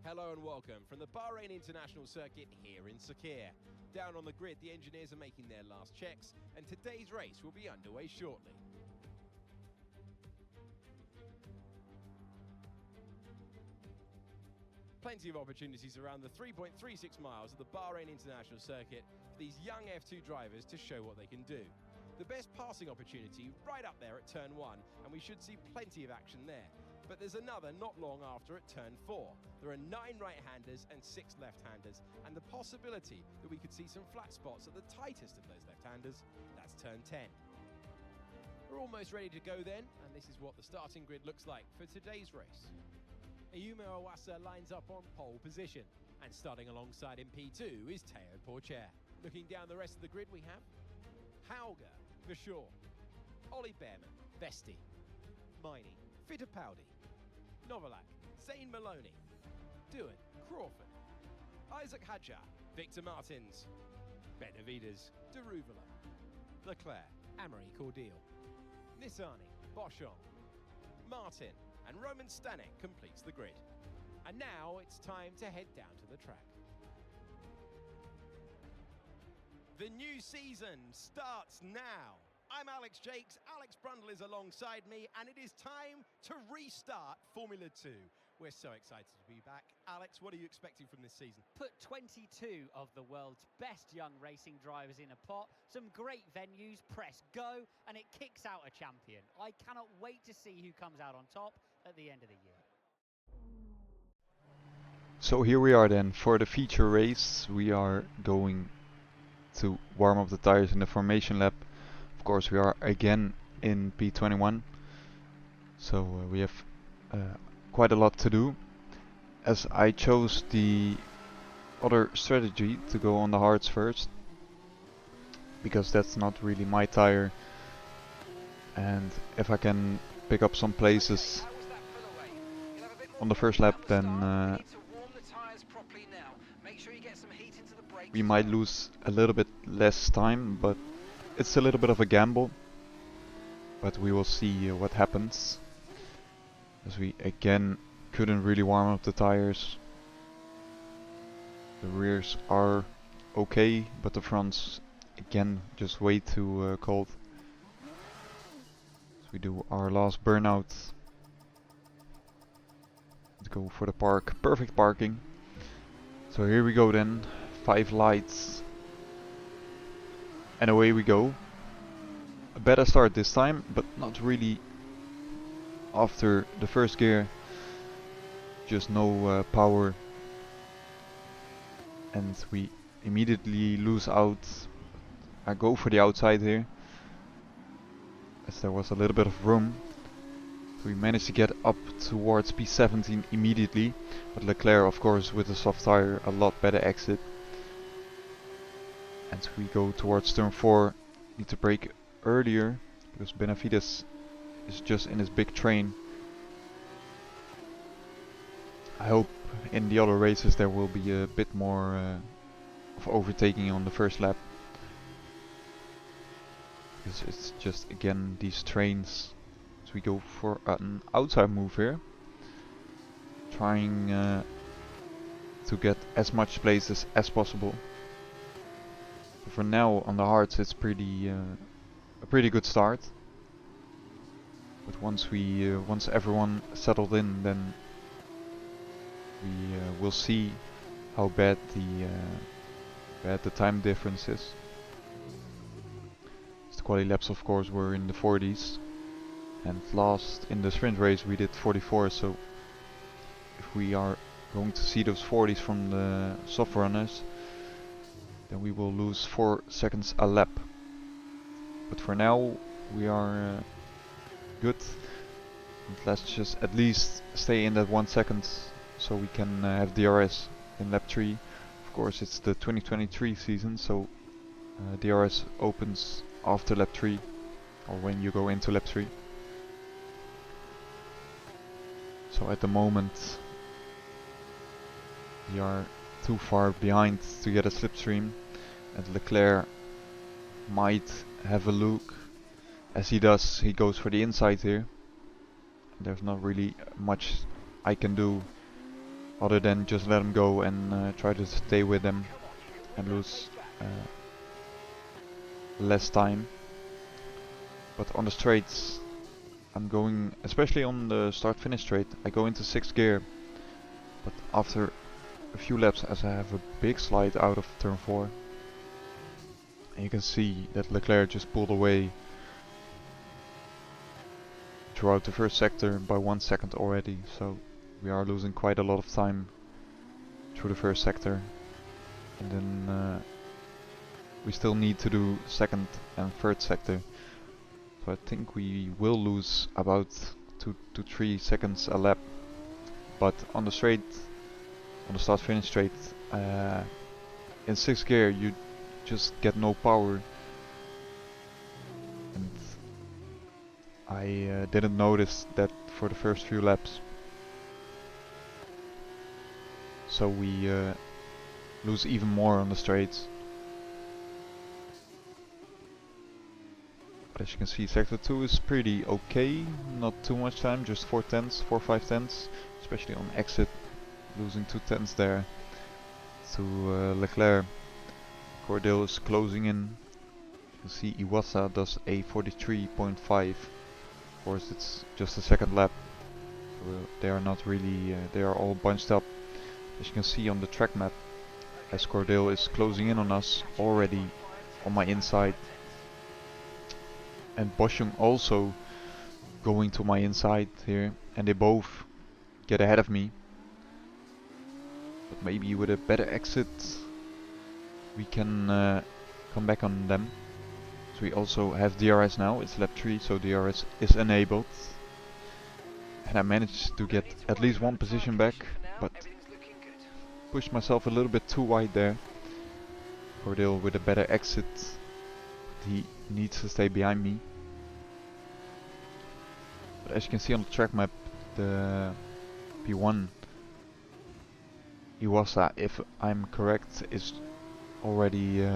Hello and welcome from the Bahrain International Circuit here in Sakhir. Down on the grid, the engineers are making their last checks, and today's race will be underway shortly. Plenty of opportunities around the 3.36 miles of the Bahrain International Circuit for these young F2 drivers to show what they can do. The best passing opportunity right up there at turn 1, and we should see plenty of action there. But there's another not long after at turn 4. There are 9 right-handers and 6 left-handers, and the possibility that we could see some flat spots at the tightest of those left-handers, that's turn 10. We're almost ready to go then, and this is what the starting grid looks like for today's race. Ayumu Awasa lines up on pole position, and starting alongside in P2 is Teo Porcher. Looking down the rest of the grid, we have Hauger, Vachon, Ollie Behrman, Vesti, Miney, Fittipaldi, Novalak, Zane Maloney, Doohan, Crawford, Isaac Hadjar, Victor Martins, Benavides, Deruvala, Leclerc, Amory Cordial, Nissani, Boschon, Martin, and Roman Stanek completes the grid. And now it's time to head down to the track. The new season starts now. I'm Alex Jakes, Alex Brundle is alongside me, and it is time to restart Formula 2. We're so excited to be back. Alex, what are you expecting from this season? Put 22 of the world's best young racing drivers in a pot, some great venues, press go, and it kicks out a champion. I cannot wait to see who comes out on top at the end of the year. So here we are then for the feature race. We are going to warm up the tires in the formation lap. Of course, we are again in P21, so we have quite a lot to do. As I chose the other strategy to go on the hards first, because that's not really my tire, and if I can pick up some places on the first lap, then we might lose a little bit less time, but it's a little bit of a gamble. But we will see what happens, as we again couldn't really warm up the tires. The rears are okay, but the fronts again just way too cold. So we do our last burnout. Let's go for the park, perfect parking. So here we go then, 5 lights, and away we go. A better start this time, but not really after the first gear. Just no power, and we immediately lose out. I go for the outside here, as there was a little bit of room. So we managed to get up towards P17 immediately, but Leclerc, of course, with a soft tire, a lot better exit. And we go towards turn 4. Need to brake earlier because Benavides is just in his big train. I hope in the other races there will be a bit more of overtaking on the first lap, because it's just again these trains. So we go for an outside move here, trying to get as much places as possible. So for now on the hards it's a pretty good start, but once everyone settled in, then we will see how bad the time difference is. The quali laps of course were in the 40s, and last in the sprint race we did 44, so if we are going to see those 40s from the soft runners, then we will lose 4 seconds a lap. But for now we are good, and let's just at least stay in that 1 second so we can have DRS in lap 3. Of course it's the 2023 season, so DRS opens after lap 3, or when you go into lap 3. So at the moment we are too far behind to get a slipstream, and Leclerc might have a look. As he does, he goes for the inside here. There's not really much I can do other than just let them go and try to stay with them and lose less time. But on the straights, I'm going, especially on the start-finish straight, I go into 6th gear, but after a few laps, as I have a big slide out of turn 4, and you can see that Leclerc just pulled away throughout the first sector by 1 second already, so we are losing quite a lot of time through the first sector, and then we still need to do 2nd and 3rd sector. So I think we will lose about 2 to 3 seconds a lap. But on the straight, on the start-finish straight, in 6th gear you just get no power. And I didn't notice that for the first few laps. So we lose even more on the straights. But as you can see, sector 2 is pretty okay, not too much time, just 4 5 tenths, especially on exit, losing 2 tenths there to Leclerc. Cordeel is closing in. You can see Iwasa does a 43.5. Of course, it's just the 2nd lap. They are not really, they are all bunched up. As you can see on the track map, as Cordeel is closing in on us already on my inside. And Boschung also going to my inside here, and they both get ahead of me. But maybe with a better exit we can come back on them. So we also have DRS now, it's lap 3, so DRS is enabled. And I managed to get at least 1 position back, but pushed myself a little bit too wide there. Cordeel with a better exit, he needs to stay behind me. But as you can see on the track map, the P1 Iwasa, if I'm correct, is already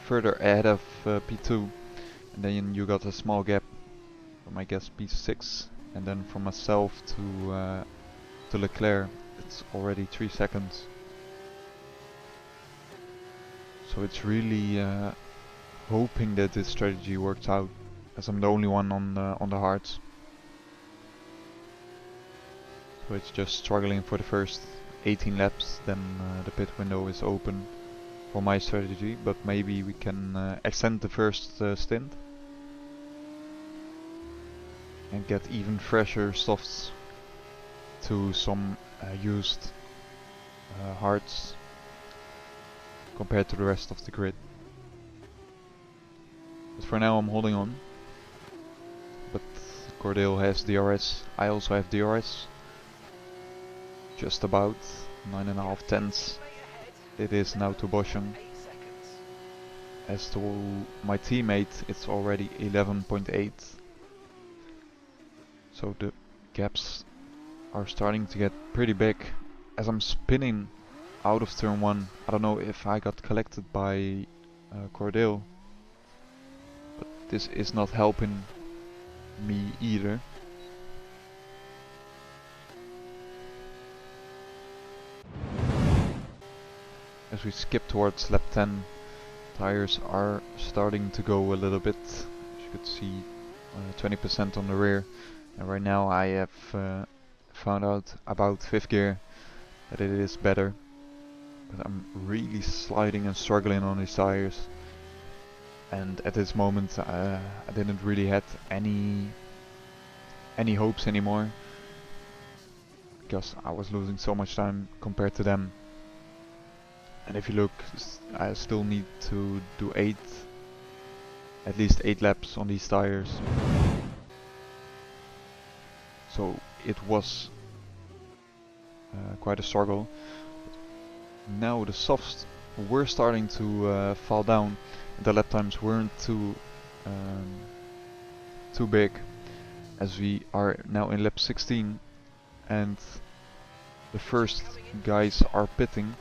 further ahead of P2, and then you got a small gap from, I guess, P6, and then from myself to Leclerc it's already 3 seconds. So it's really hoping that this strategy works out, as I'm the only one on the hards. So it's just struggling for the first 18 laps, then the pit window is open for my strategy, but maybe we can extend the first stint and get even fresher softs to some used hards compared to the rest of the grid. But for now I'm holding on. But Cordeel has DRS, I also have DRS. Just about 9.5 tenths. It is now to Boschung. As to my teammate, it's already 11.8. So the gaps are starting to get pretty big. As I'm spinning out of turn 1, I don't know if I got collected by Cordeel, but this is not helping me either. As we skip towards lap 10, tires are starting to go a little bit. As you could see, 20% on the rear, and right now I have found out about 5th gear that it is better, but I'm really sliding and struggling on these tires, and at this moment I didn't really have any hopes anymore, because I was losing so much time compared to them. And if you look, I still need to do at least 8 laps on these tires. So it was quite a struggle. Now the softs were starting to fall down. The lap times weren't too big, as we are now in lap 16 and the first guys are pitting.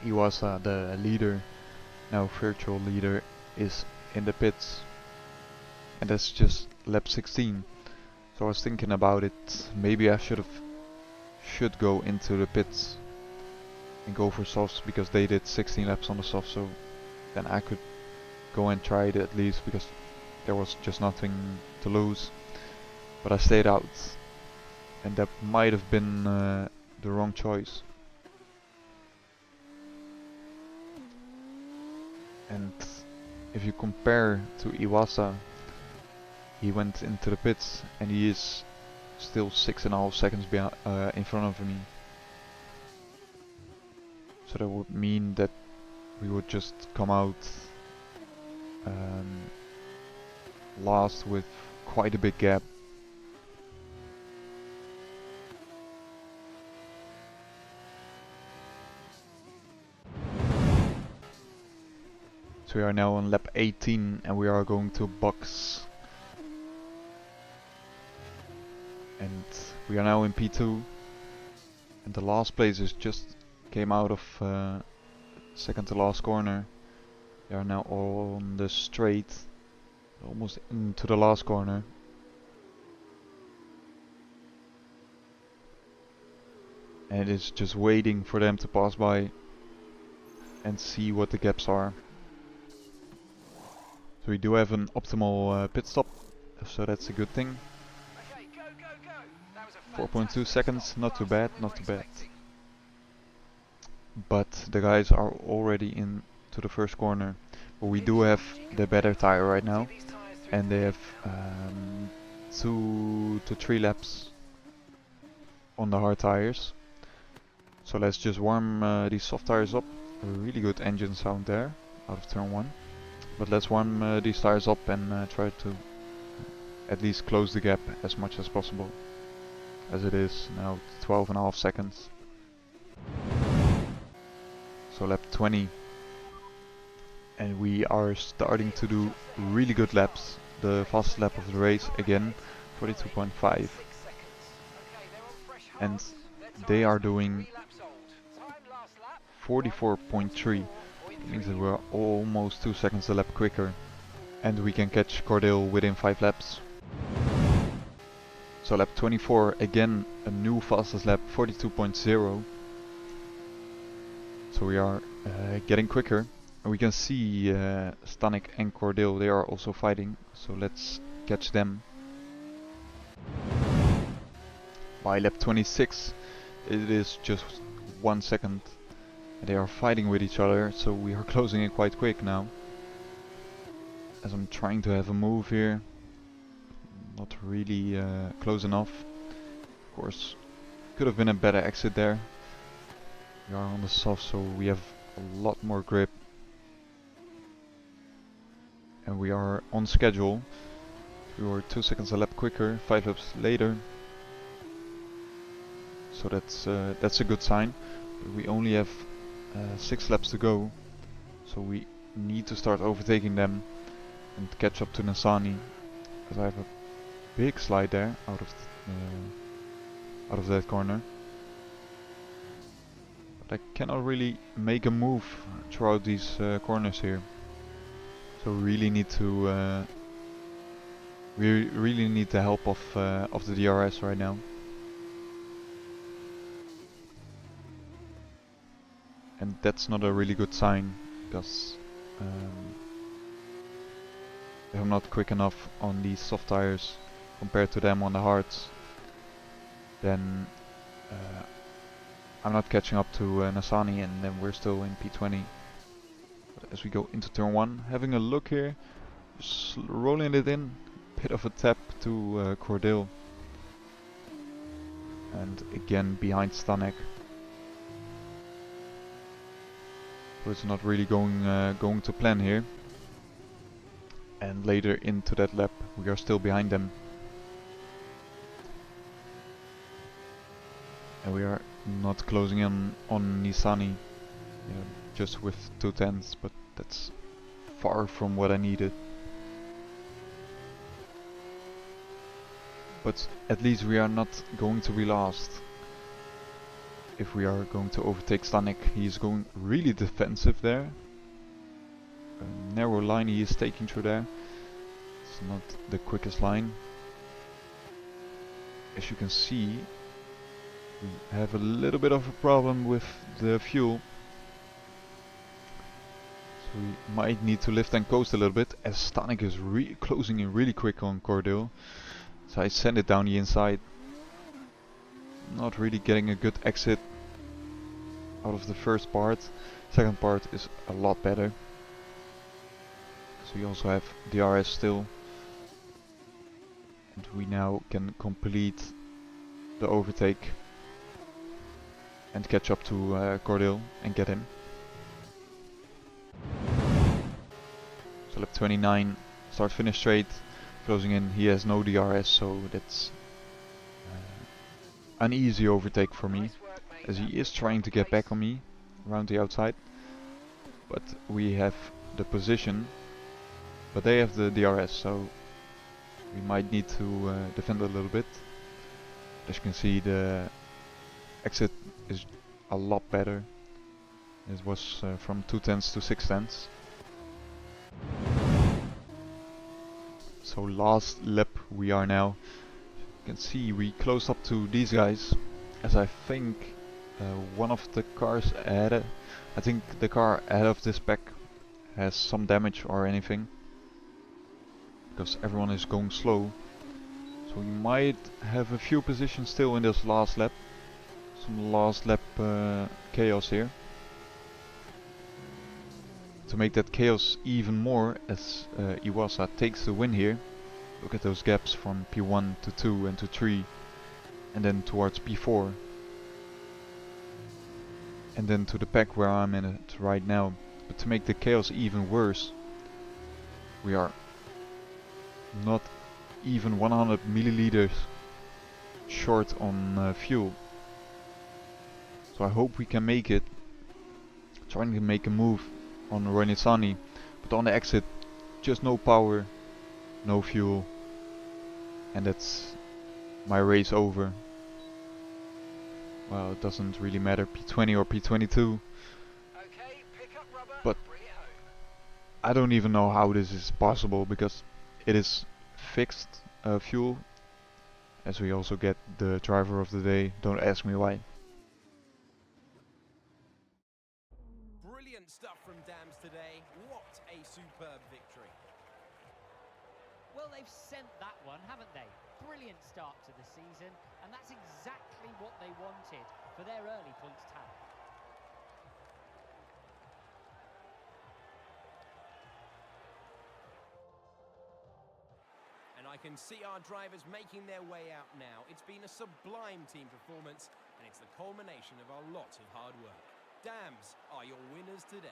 Iwasa, the leader, now virtual leader, is in the pits, and that's just lap 16. So I was thinking about it. Maybe I should go into the pits and go for softs, because they did 16 laps on the soft, so then I could go and try it at least, because there was just nothing to lose. But I stayed out, and that might have been the wrong choice. And if you compare to Iwasa, he went into the pits and he is still 6.5 seconds in front of me. So that would mean that we would just come out last with quite a big gap. So we are now on lap 18 and we are going to box. And we are now in P2. And the last places just came out of second to last corner. They are now on the straight, almost into the last corner. And it is just waiting for them to pass by and see what the gaps are. So we do have an optimal pit stop, so that's a good thing. 4.2 seconds, not too bad, not too bad. But the guys are already into the first corner. But we do have the better tire right now, and they have 2 to 3 laps on the hard tires. So let's just warm these soft tires up. A really good engine sound there out of turn 1. But let's warm these tires up and try to at least close the gap as much as possible. As it is now 12.5 seconds. So lap 20. And we are starting to do really good laps. The fastest lap of the race again, 42.5. And they are doing 44.3. That means that we're almost 2 seconds a lap quicker. And we can catch Cordell within 5 laps. So lap 24, again a new fastest lap, 42.0. So we are getting quicker. And we can see Stanek and Cordell, they are also fighting. So let's catch them. By lap 26, it is just 1 second. They are fighting with each other, so we are closing it quite quick now. As I'm trying to have a move here. Not really close enough. Of course, could have been a better exit there. We are on the soft, so we have a lot more grip. And we are on schedule. We were 2 seconds a lap quicker, 5 laps later. So that's a good sign. But we only have 6 laps to go, so we need to start overtaking them and catch up to Nassani, because I have a big slide there out of that corner. But I cannot really make a move throughout these corners here. So we really need to the help of the DRS right now. And that's not a really good sign, because if I'm not quick enough on these soft tires compared to them on the hards, then I'm not catching up to Nassani, and then we're still in P20. But as we go into turn 1, having a look here, just rolling it in, bit of a tap to Cordell. And again behind Stanek. So it's not really going to plan here. And later into that lap, we are still behind them. And we are not closing in on Nissani, just with 2/10, but that's far from what I needed. But at least we are not going to be last. If we are going to overtake Stanek, he is going really defensive there. A narrow line he is taking through there. It's not the quickest line. as you can see, we have a little bit of a problem with the fuel. So we might need to lift and coast a little bit, as Stanek is closing in really quick on Cordil. So I send it down the inside. Not really getting a good exit out of the first part. Second part is a lot better. So we also have DRS still. And we now can complete the overtake and catch up to Cordil and get him. So lap 29, start finish straight, closing in. He has no DRS, so that's an easy overtake for me, as he is trying to get back on me around the outside. But we have the position, but they have the DRS, so we might need to defend a little bit. As you can see, the exit is a lot better. It was from 2/10 to 6/10. So last lap we are now. You can see we closed up to these guys, as I think one of the cars ahead, I think the car ahead of this pack has some damage or anything, because everyone is going slow. So we might have a few positions still in this last lap. Some last lap chaos here. To make that chaos even more, as Iwasa takes the win here. Look at those gaps from P1 to 2 and to 3, and then towards P4, and then to the pack where I'm in it right now. But to make the chaos even worse, we are not even 100 milliliters short on fuel. So I hope we can make it. Trying to make a move on Renisani, but on the exit, just no power, no fuel, and that's my race over. Well, it doesn't really matter, P20 or P22, but I don't even know how this is possible, because it is fixed fuel, as we also get the driver of the day. Don't ask me why. Brilliant stuff from Dams today. What a superb victory. Well, they've sent that one, haven't they? Brilliant start to the season, and that's exactly what they wanted for their early points tally. And I can see our drivers making their way out now. It's been a sublime team performance, and it's the culmination of a lot of hard work. Dams are your winners today.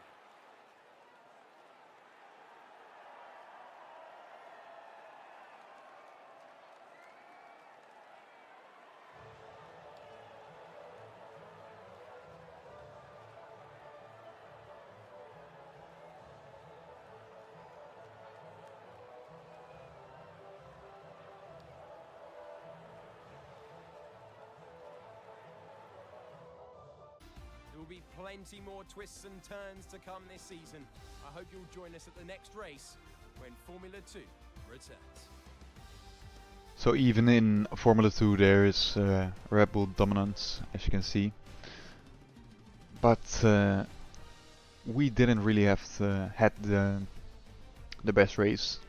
There will be plenty more twists and turns to come this season. I hope you'll join us at the next race when Formula 2 returns. So even in Formula 2 there is Red Bull dominance, as you can see. But we didn't really have had the best race.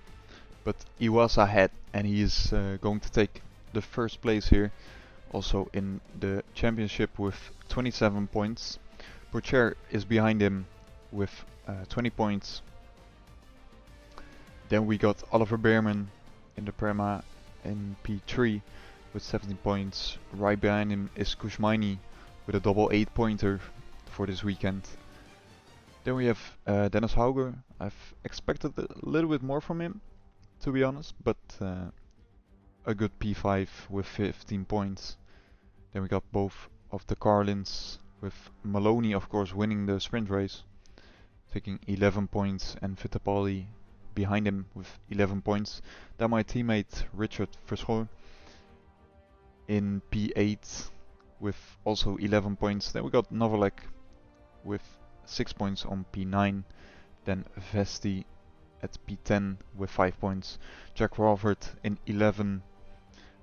But Iwasa had, and he is going to take the first place here. Also in the championship with 27 points. Pourchaire is behind him with 20 points. Then we got Oliver Bearman in the Prema in P3 with 17 points. Right behind him is Kushmaini with a double 8-pointer for this weekend. Then we have Dennis Hauger. I've expected a little bit more from him, to be honest, but a good P5 with 15 points. Then we got both of the Carlins, with Maloney of course winning the sprint race, taking 11 points, and Fittipaldi behind him with 11 points. Then my teammate Richard Verschoor in P8 with also 11 points. Then we got Novalek with 6 points on P9. Then Vesti at P10 with 5 points. Jack Crawford in 11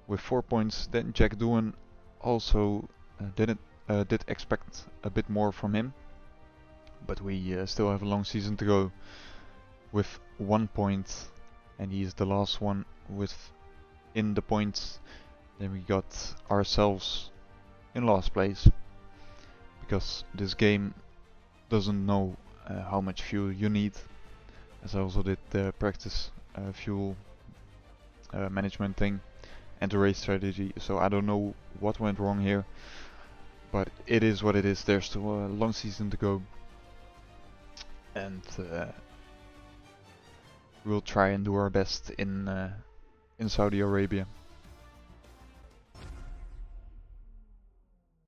with 4 points. Then Jack Doohan also did expect a bit more from him, but we still have a long season to go with 1 point, and he is the last one within the points. Then we got ourselves in last place, because this game doesn't know how much fuel you need, as I also did the practice fuel management thing and the race strategy, so I don't know what went wrong here, but it is what it is. There's still a long season to go, and we'll try and do our best in Saudi Arabia.